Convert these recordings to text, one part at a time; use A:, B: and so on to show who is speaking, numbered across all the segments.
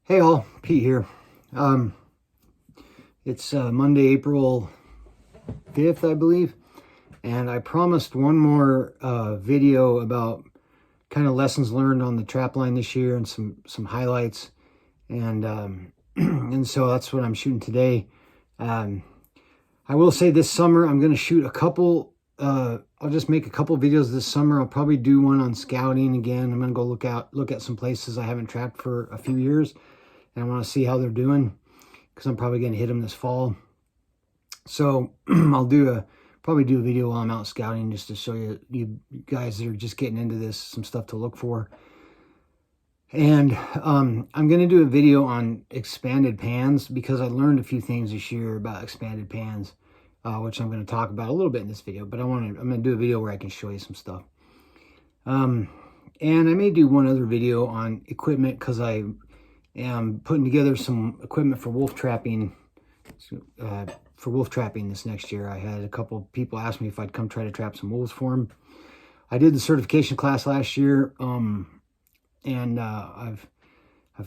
A: Hey all, Pete here. Um, it's Monday, April 5th, I believe, and I promised one more video about kind of lessons learned on the trap line this year and some highlights, and and so that's what I'm shooting today. Um, I will say this summer I'm going to shoot a couple. I'll just make a couple videos this summer. I'll probably do one on scouting again. I'm going to go look at some places I haven't trapped for a few years, and I want to see how they're doing, because I'm probably going to hit them this fall. So I'll probably do a video while I'm out scouting, just to show you guys that are just getting into this, some stuff to look for. And I'm going to do a video on expanded pans, because I learned a few things this year about expanded pans, which I'm going to talk about a little bit in this video. But I'm going to do a video where I can show you some stuff. And I may do one other video on equipment, because I am putting together some equipment for wolf trapping. This next year. I had a couple people ask me if I'd come try to trap some wolves for them. I did the certification class last year, and I've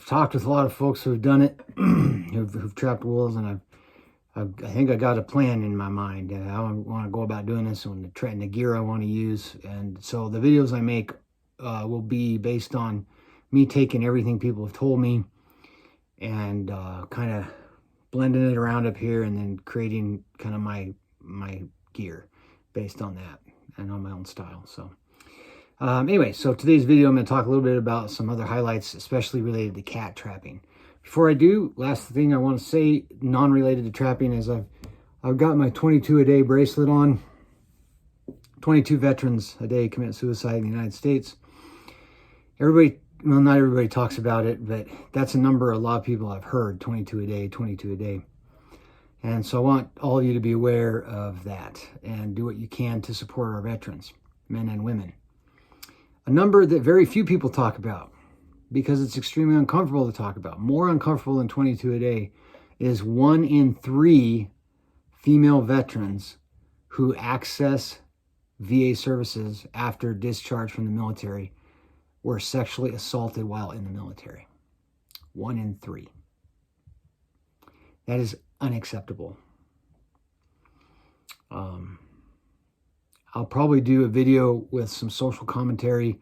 A: talked with a lot of folks who have done it, who've trapped wolves, and I think I got a plan in my mind how I want to go about doing this, and the gear I want to use. And so the videos I make will be based on me taking everything people have told me and kind of blending it around up here, and then creating kind of my gear based on that and on my own style. So anyway, so today's video I'm going to talk a little bit about some other highlights, especially related to cat trapping. Before I do, last thing I want to say, non-related to trapping, is I've got my 22 a day bracelet on. 22 veterans a day commit suicide in the United States. Well, not everybody talks about it, but that's a number a lot of people have heard, 22 a day, 22 a day. And so I want all of you to be aware of that and do what you can to support our veterans, men and women. A number that very few people talk about, because it's extremely uncomfortable to talk about, more uncomfortable than 22 a day, is 1 in 3 female veterans who access VA services after discharge from the military were sexually assaulted while in the military. 1 in 3. That is unacceptable. I'll probably do a video with some social commentary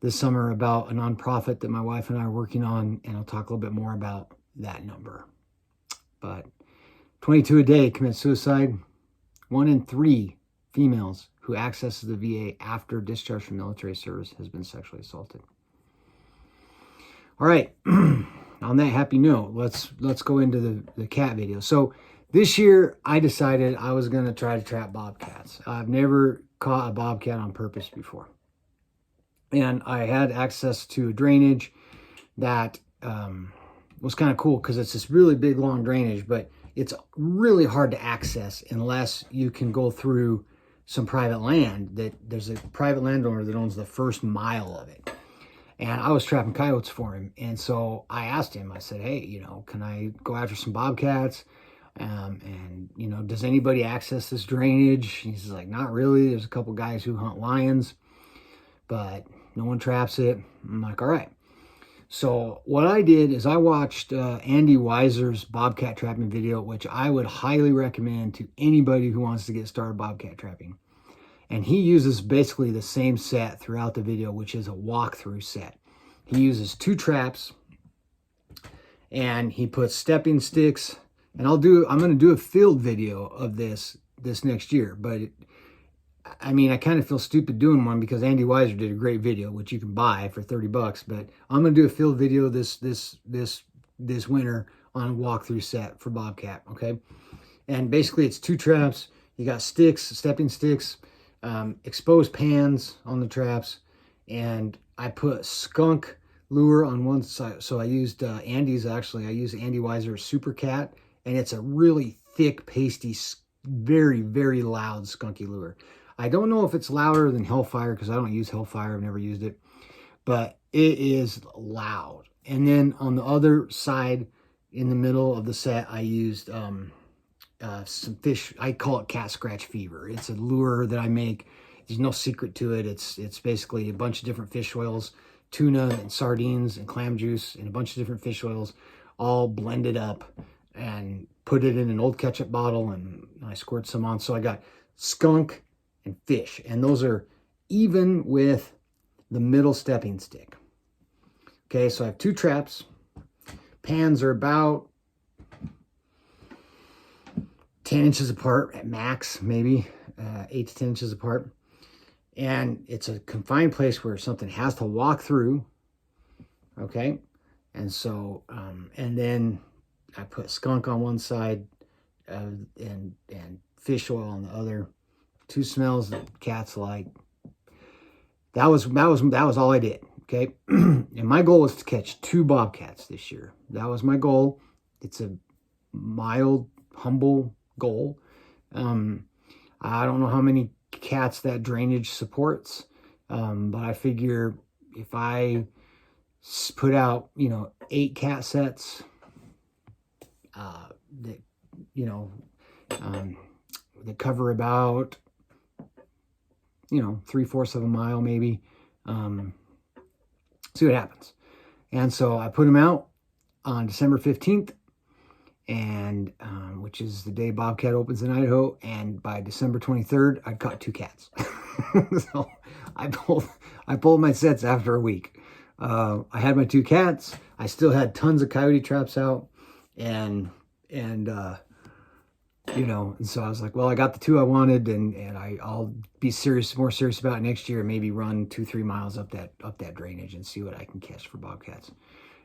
A: this summer about a nonprofit that my wife and I are working on, and I'll talk a little bit more about that number. But 22 a day commit suicide. 1 in 3 females who accesses the VA after discharge from military service has been sexually assaulted. All right, on that happy note, let's go into the cat video. So this year I decided I was going to try to trap bobcats. I've never caught a bobcat on purpose before, and I had access to a drainage that was kind of cool, because it's this really big long drainage, but it's really hard to access unless you can go through some private land. That there's a private landowner that owns the first mile of it, and I was trapping coyotes for him. And so I asked him, I said, hey, can I go after some bobcats? And does anybody access this drainage? He's like, not really. There's a couple guys who hunt lions, but no one traps it. I'm like, all right. So what I did is I watched Andy Weiser's bobcat trapping video, which I would highly recommend to anybody who wants to get started bobcat trapping. And he uses basically the same set throughout the video, which is a walkthrough set. He uses 2 traps, and he puts stepping sticks. And I'm going to do a field video of this next year, but I kind of feel stupid doing one, because Andy Weiser did a great video, which you can buy for $30. But I'm going to do a field video this winter on a walkthrough set for bobcat. Okay, and basically it's 2 traps. You got sticks, stepping sticks, exposed pans on the traps, and I put skunk lure on one side. So I used I used Andy Weiser's Super Cat, and it's a really thick, pasty, very, very loud skunky lure. I don't know if it's louder than Hellfire, because I don't use Hellfire. I've never used it. But it is loud. And then on the other side, in the middle of the set, I used some fish. I call it Cat Scratch Fever. It's a lure that I make. There's no secret to it. It's basically a bunch of different fish oils tuna and sardines and clam juice and a bunch of different fish oils, all blended up, and put it in an old ketchup bottle, and I squirt some on. So I got skunk and fish, and those are even with the middle stepping stick. Okay, so I have 2 traps. Pans are about 10 inches apart at max, maybe 8 to 10 inches apart. And it's a confined place where something has to walk through. Okay, and so, and then I put skunk on one side and fish oil on the other. 2 smells that cats like. That was all I did. Okay, and my goal was to catch 2 bobcats this year. That was my goal. It's a mild, humble goal. I don't know how many cats that drainage supports, but I figure if I put out 8 cat sets that that cover about 3/4 of a mile, maybe, see what happens. And so I put them out on December 15th, and which is the day bobcat opens in Idaho, and by December 23rd I caught 2 cats. So I pulled my sets after a week. I had my 2 cats. I still had tons of coyote traps out, and so I was like, well, I got the 2 I wanted, and I'll be more serious about it next year, and maybe run 2-3 miles up that drainage and see what I can catch for bobcats.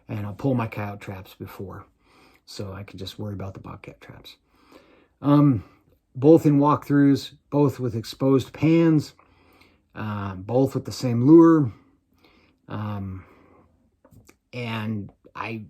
A: And I'll pull my coyote traps before, so I can just worry about the bobcat traps. Both in walkthroughs, both with exposed pans, both with the same lure. And I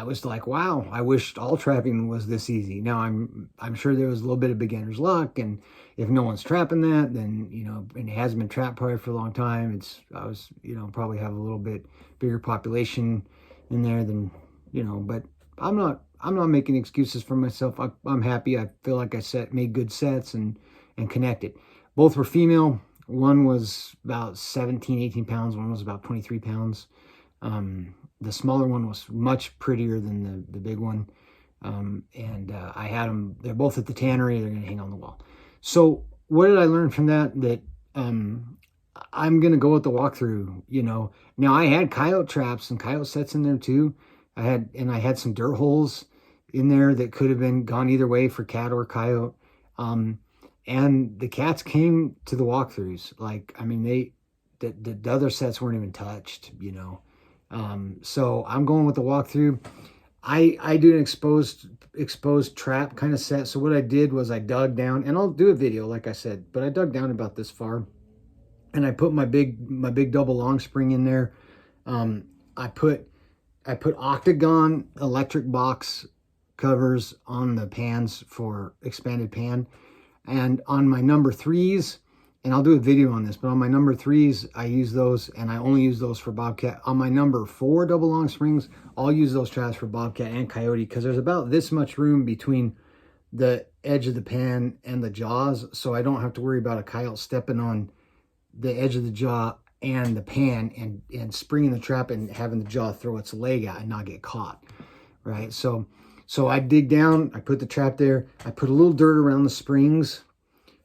A: was like, wow, I wished all trapping was this easy. Now I'm sure there was a little bit of beginner's luck, and if no one's trapping that, then and it hasn't been trapped probably for a long time. I was probably have a little bit bigger population in there than but I'm not making excuses for myself. I'm happy. I feel like I made good sets and connected. Both were female. One was about 17, 18 pounds. One was about 23 pounds. The smaller one was much prettier than the big one. I had them, they're both at the tannery. They're going to hang on the wall. So what did I learn from that? That I'm going to go with the walkthrough. Now I had coyote traps and coyote sets in there too. I had some dirt holes in there that could have been gone either way for cat or coyote. And the cats came to the walkthroughs. Like, I mean, the other sets weren't even touched, so I'm going with the walkthrough. I do an exposed trap kind of set. So what I did was I dug down, and I'll do a video, like I said, but I dug down about this far, and I put my big double long spring in there. I put octagon electric box covers on the pans for expanded pan, and on my number 3s, and I'll do a video on this, but on my number 3s, I use those, and I only use those for bobcat. On my number 4 double long springs, I'll use those traps for bobcat and coyote, because there's about this much room between the edge of the pan and the jaws, so I don't have to worry about a coyote stepping on the edge of the jaw and the pan and springing the trap and having the jaw throw its leg out and not get caught, right? So I dig down, I put the trap there, I put a little dirt around the springs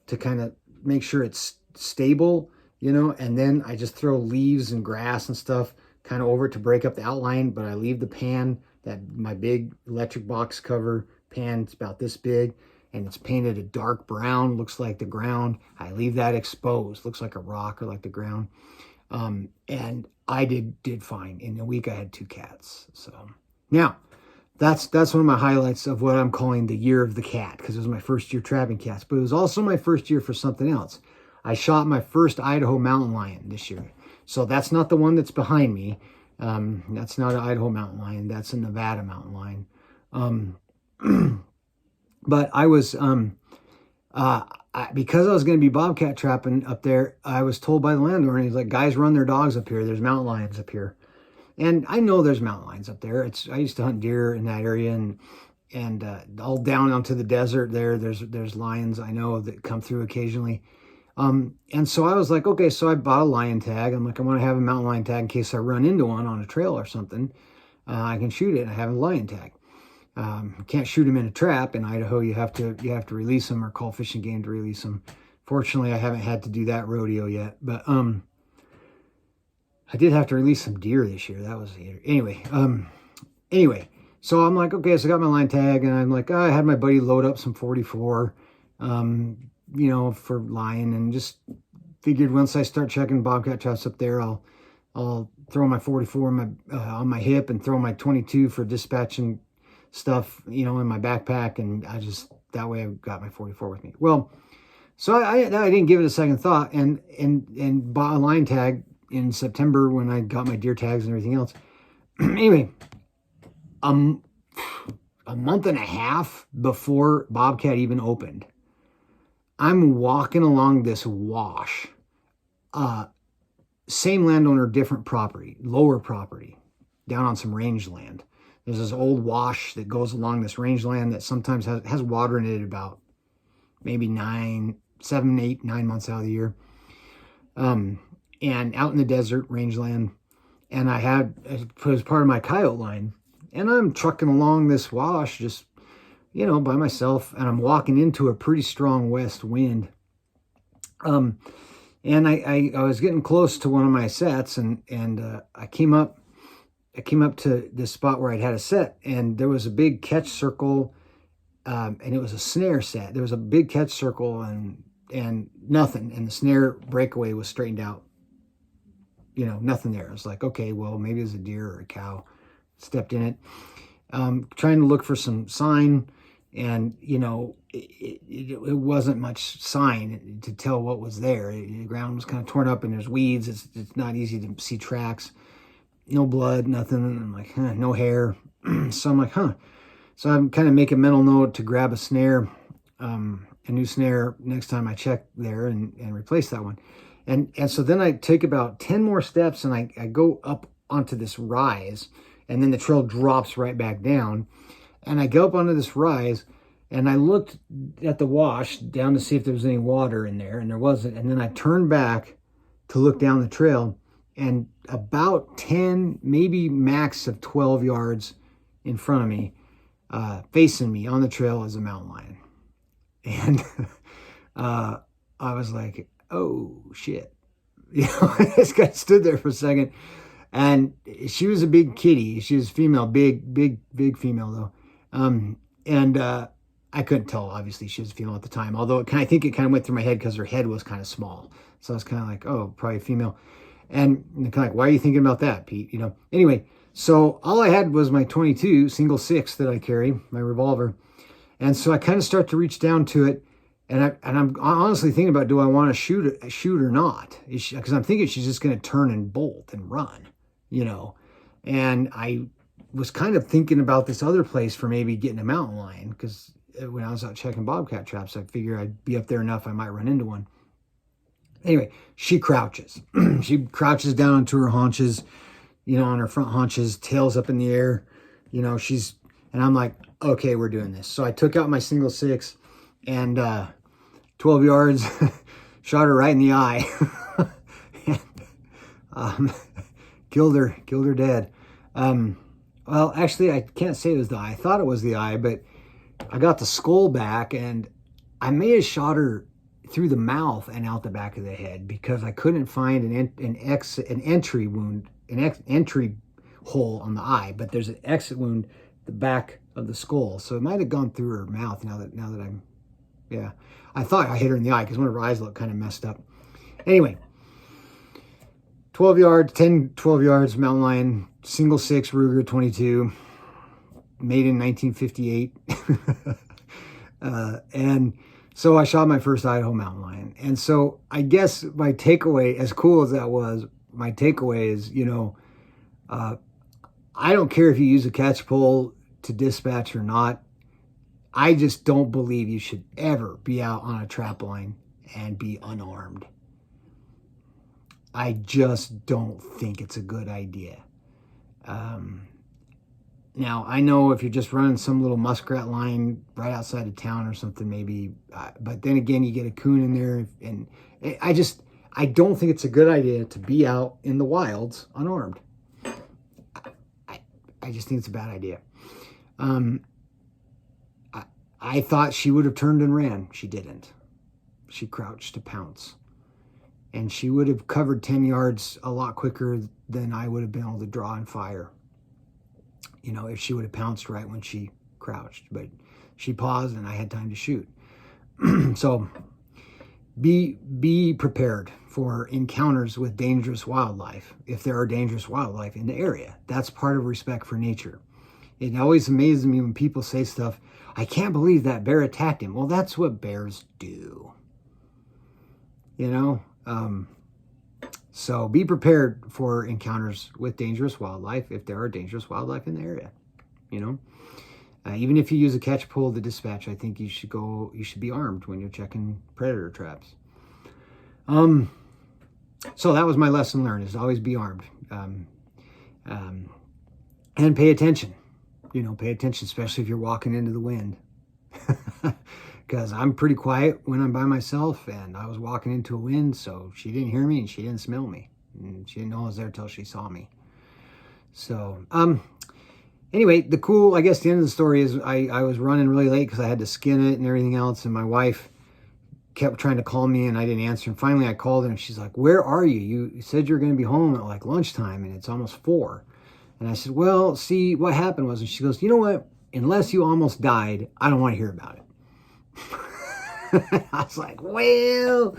A: to kind of make sure it's stable, and then I just throw leaves and grass and stuff kind of over it to break up the outline, but I leave the pan, my big electric box cover pan, it's about this big, and it's painted a dark brown, looks like the ground. I leave that exposed, looks like a rock or like the ground. And I did fine. In a week I had 2 cats. So now that's one of my highlights of what I'm calling the year of the cat, because it was my first year trapping cats, but it was also my first year for something else. I shot my first Idaho mountain lion this year. So that's not the one that's behind me. That's not an Idaho mountain lion. That's a Nevada mountain lion. But I was, because I was going to be bobcat trapping up there, I was told by the landowner, he's like, guys run their dogs up here. There's mountain lions up here. And I know there's mountain lions up there. I used to hunt deer in that area, and all down onto the desert there's lions I know that come through occasionally. And so I was like, okay, so I bought a lion tag. I'm like, I want to have a mountain lion tag in case I run into one on a trail or something. I can shoot it. I have a lion tag. Can't shoot them in a trap in Idaho. You have to release them or call fishing game to release them. Fortunately, I haven't had to do that rodeo yet, but I did have to release some deer this year. That was anyway. So I'm like, okay, so I got my line tag, and I'm like, I had my buddy load up some 44, for lion, and just figured once I start checking bobcat traps up there, I'll throw my 44 on my hip and throw my 22 for dispatching stuff, in my backpack, and that way I've got my 44 with me. Well, so I didn't give it a second thought, and bought a line tag in September when I got my deer tags and everything else. Anyway, a month and a half before bobcat even opened, I'm walking along this wash, same landowner, different property, lower property, down on some rangeland. There's this old wash that goes along this rangeland that sometimes has water in it about maybe 7, 8, 9 months out of the year. And out in the desert, rangeland. And it was part of my coyote line. And I'm trucking along this wash just, by myself. And I'm walking into a pretty strong west wind. And I was getting close to one of my sets, and I came up to this spot where I'd had a set, and there was a big catch circle, and it was a snare set. There was a big catch circle and nothing, and the snare breakaway was straightened out. Nothing there. I was like, okay, well, maybe it was a deer or a cow. Stepped in it, trying to look for some sign, and it wasn't much sign to tell what was there. The ground was kind of torn up, and there's weeds. It's not easy to see tracks. No blood, nothing. I'm like, no hair. So I'm like, So I'm kind of making a mental note to grab a snare, a new snare next time I check there and replace that one. And so then I take about 10 more steps, and I go up onto this rise, and then the trail drops right back down. And I go up onto this rise, and I looked at the wash down to see if there was any water in there, and there wasn't. And then I turned back to look down the trail, and about 10, maybe max of 12 yards in front of me, facing me on the trail, is a mountain lion. And I was like, oh shit. This guy stood there for a second, and she was a big kitty. She was female, big female though. And I couldn't tell, obviously, she was a female at the time, although I think it kind of went through my head because her head was kind of small. So I was kind of like, oh, probably female. And kind of like, why are you thinking about that, Pete? Anyway, so all I had was my 22 single 6 that I carry, my revolver. And so I kind of start to reach down to it, and I'm honestly thinking about, do I want to shoot or not? Because I'm thinking she's just going to turn and bolt and run, And I was kind of thinking about this other place for maybe getting a mountain lion, because when I was out checking bobcat traps, I figured I'd be up there enough I might run into one. Anyway, she crouches. She crouches down onto her haunches, on her front haunches, tails up in the air. And I'm like, okay, we're doing this. So I took out my single 6, and 12 yards, shot her right in the eye. And, killed her dead. Well, actually, I can't say it was the eye. I thought it was the eye, but I got the skull back, and I may have shot her through the mouth and out the back of the head, because I couldn't find an entry wound, entry hole on the eye, but there's an exit wound at the back of the skull. So it might have gone through her mouth. Now that I'm, yeah, I thought I hit her in the eye because one of her eyes looked kind of messed up. Anyway, 12 yards, mountain lion, single 6 Ruger 22, made in 1958. And so I shot my first Idaho mountain lion. And so I guess my takeaway, as cool as that was, my takeaway is, I don't care if you use a catch pole to dispatch or not. I just don't believe you should ever be out on a trap line and be unarmed. I just don't think it's a good idea. Now, I know if you're just running some little muskrat line right outside of town or something, maybe, but then again, you get a coon in there, and I don't think it's a good idea to be out in the wilds unarmed. I just think it's a bad idea. I thought she would have turned and ran. She didn't. She crouched to pounce. And she would have covered 10 yards a lot quicker than I would have been able to draw and fire. You know, if she would have pounced right when she crouched. But she paused and I had time to shoot. So be prepared for encounters with dangerous wildlife, if there are dangerous wildlife in the area. That's part of respect for nature. It always amazes me when people say stuff, I can't believe that bear attacked him. Well, that's what bears do. You know? So be prepared for encounters with dangerous wildlife if there are dangerous wildlife in the area. You know? Even if you use a catch pole to dispatch, I think you should be armed when you're checking predator traps. So that was my lesson learned, is always be armed. And pay attention. You know, pay attention, especially if you're walking into the wind. Because I'm pretty quiet when I'm by myself, and I was walking into a wind, so she didn't hear me and she didn't smell me. And she didn't know I was there till she saw me. So, anyway, I guess the end of the story is I was running really late because I had to skin it and everything else, and my wife kept trying to call me and I didn't answer. And finally I called her and she's like, where are you? You said you're going to be home at like lunchtime and it's almost 4. And I said, well, see, what happened was, and she goes, you know what? Unless you almost died, I don't want to hear about it. I was like, well,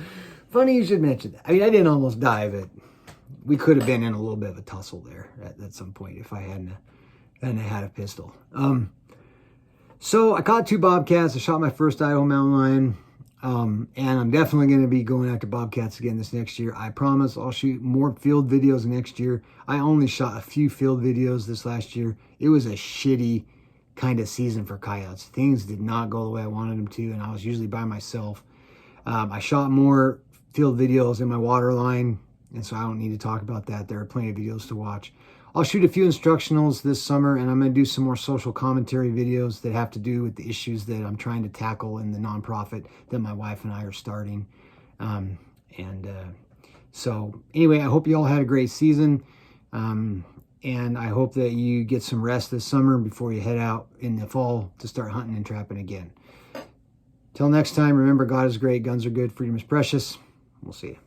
A: funny you should mention that. I mean, I didn't almost die, but we could have been in a little bit of a tussle there at some point if I hadn't had a pistol. So I caught 2 bobcats. I shot my first Idaho mountain lion. And I'm definitely going to be going after bobcats again this next year. I promise I'll shoot more field videos next year. I only shot a few field videos this last year. It was a shitty kind of season for coyotes. Things did not go the way I wanted them to, and I was usually by myself. I shot more field videos in my water line, and so I don't need to talk about that. There are plenty of videos to watch. I'll shoot a few instructionals this summer, and I'm going to do some more social commentary videos that have to do with the issues that I'm trying to tackle in the nonprofit that my wife and I are starting. So anyway, I hope you all had a great season. And I hope that you get some rest this summer before you head out in the fall to start hunting and trapping again. Till next time, remember, God is great, guns are good, freedom is precious. We'll see you.